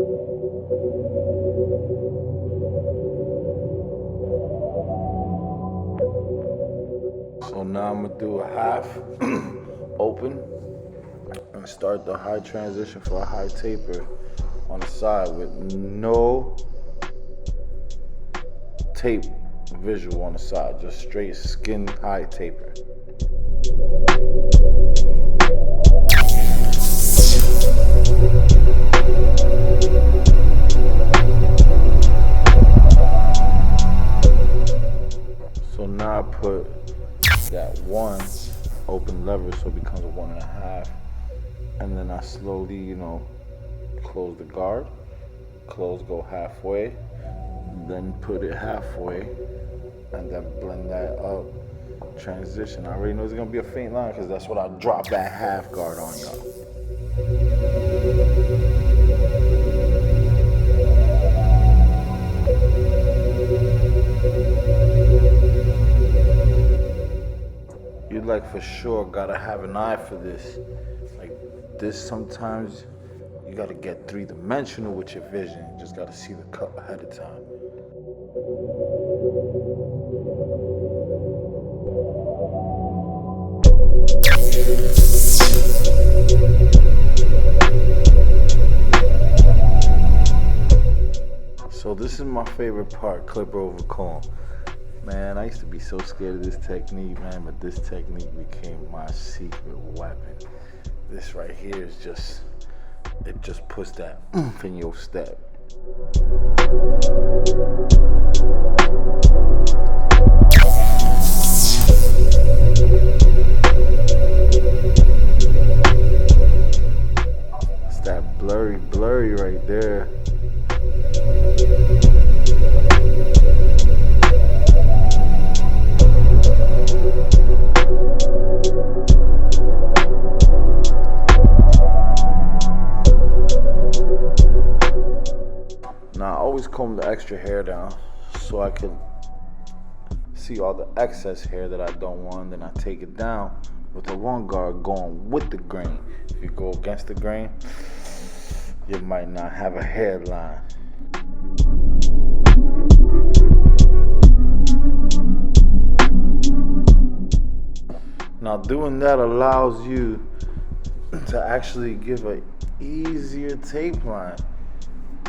So now I'm gonna do a half open and start the high transition for a high taper on the side with no tape visual on the side, just straight skin high taper. So now I put that one open lever so it becomes a 1.5, and then I slowly, close the guard, close, go halfway, then put it halfway, and then blend that up, transition. I already know it's gonna be a faint line because that's what I drop that half guard on y'all. You for sure gotta have an eye for this. Like this, sometimes you gotta get 3-dimensional with your vision. You just gotta see the cut ahead of time. So this is my favorite part, clipper over comb. Man, I used to be so scared of this technique, man, but this technique became my secret weapon. This right here is just, it just puts that oomph in your step. It's that blurry right there. Now I always comb the extra hair down so I can see all the excess hair that I don't want. Then I take it down with the one guard going with the grain. If you go against the grain, you might not have a hairline. Now doing that allows you to actually give an easier tape line,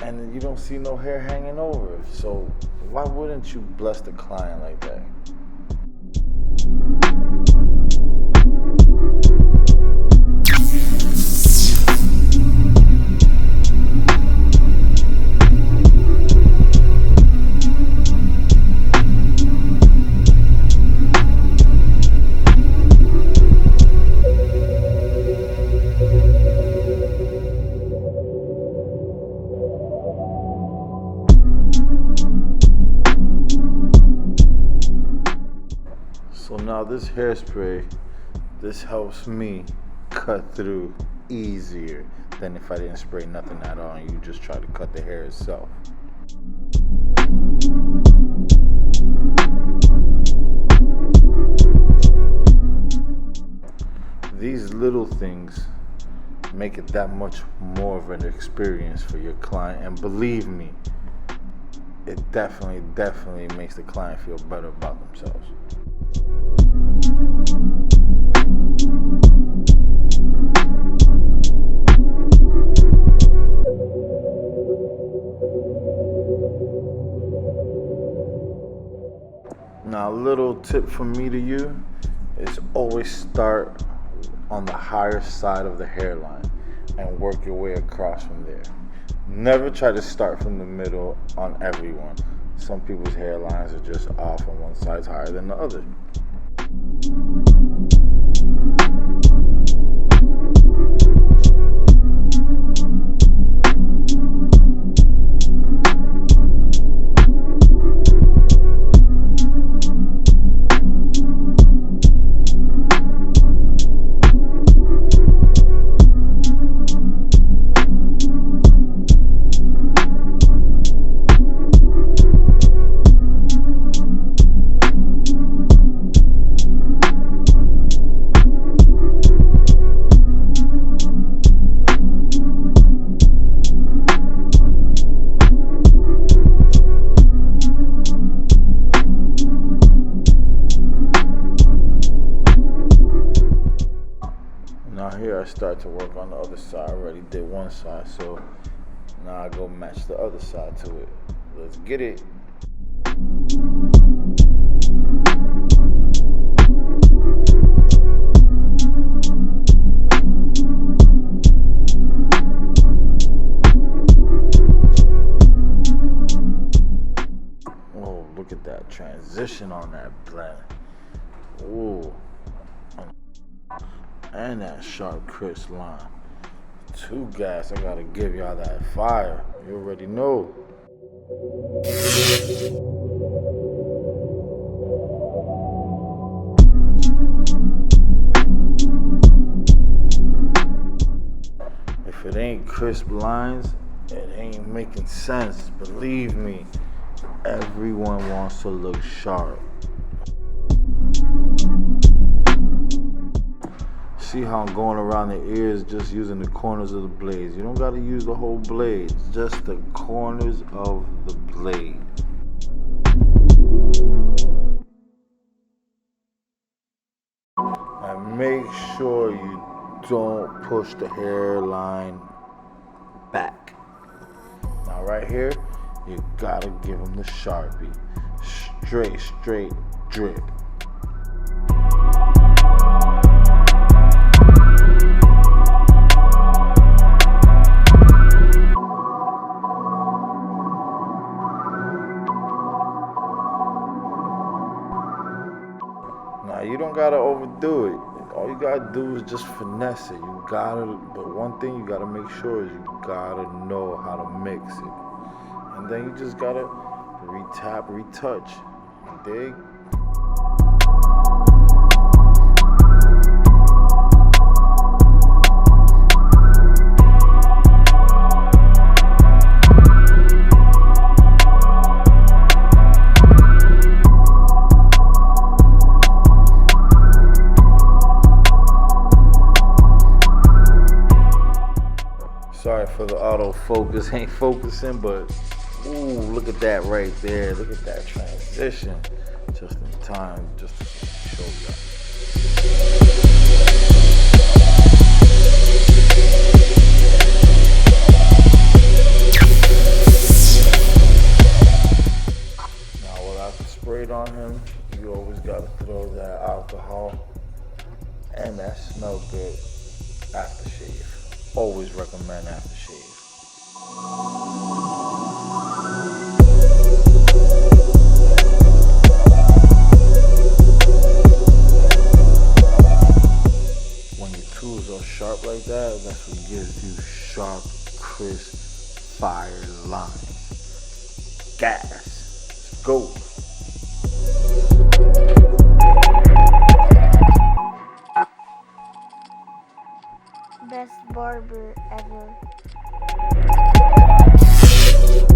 and you don't see no hair hanging over. So why wouldn't you bless the client like that? So now this hairspray, this helps me cut through easier than if I didn't spray nothing at all and you just try to cut the hair itself. These little things make it that much more of an experience for your client, and believe me, it definitely makes the client feel better about themselves. Now, a little tip from me to you is always start on the higher side of the hairline and work your way across from there. Never try to start from the middle on everyone. Some people's hairlines are just off and one side's higher than the other. I start to work on the other side. I already did one side, so now I go match the other side to it. Let's get it. Oh, look at that transition on that blend. Ooh. And that sharp, crisp line. Two gas, I gotta give y'all that fire. You already know. If it ain't crisp lines, it ain't making sense. Believe me, everyone wants to look sharp. See how I'm going around the ears just using the corners of the blades. You don't gotta use the whole blade, just the corners of the blade. And make sure you don't push the hairline back. Now right here, you gotta give them the Sharpie. Straight drip. Now you don't gotta overdo it. All you gotta do is just finesse it. But one thing you gotta make sure is you gotta know how to mix it. And then you just gotta retap, retouch. Dig? Sorry for the autofocus, ain't focusing, but ooh, look at that right there. Look at that transition. Just in time, just to show you. Now, when I sprayed on him, you always gotta throw that alcohol and that smell good aftershave. Always recommend aftershave. When your tools are sharp like that, that's what gives you sharp, crisp, fire lines. Gas. Let's go. Best barber ever.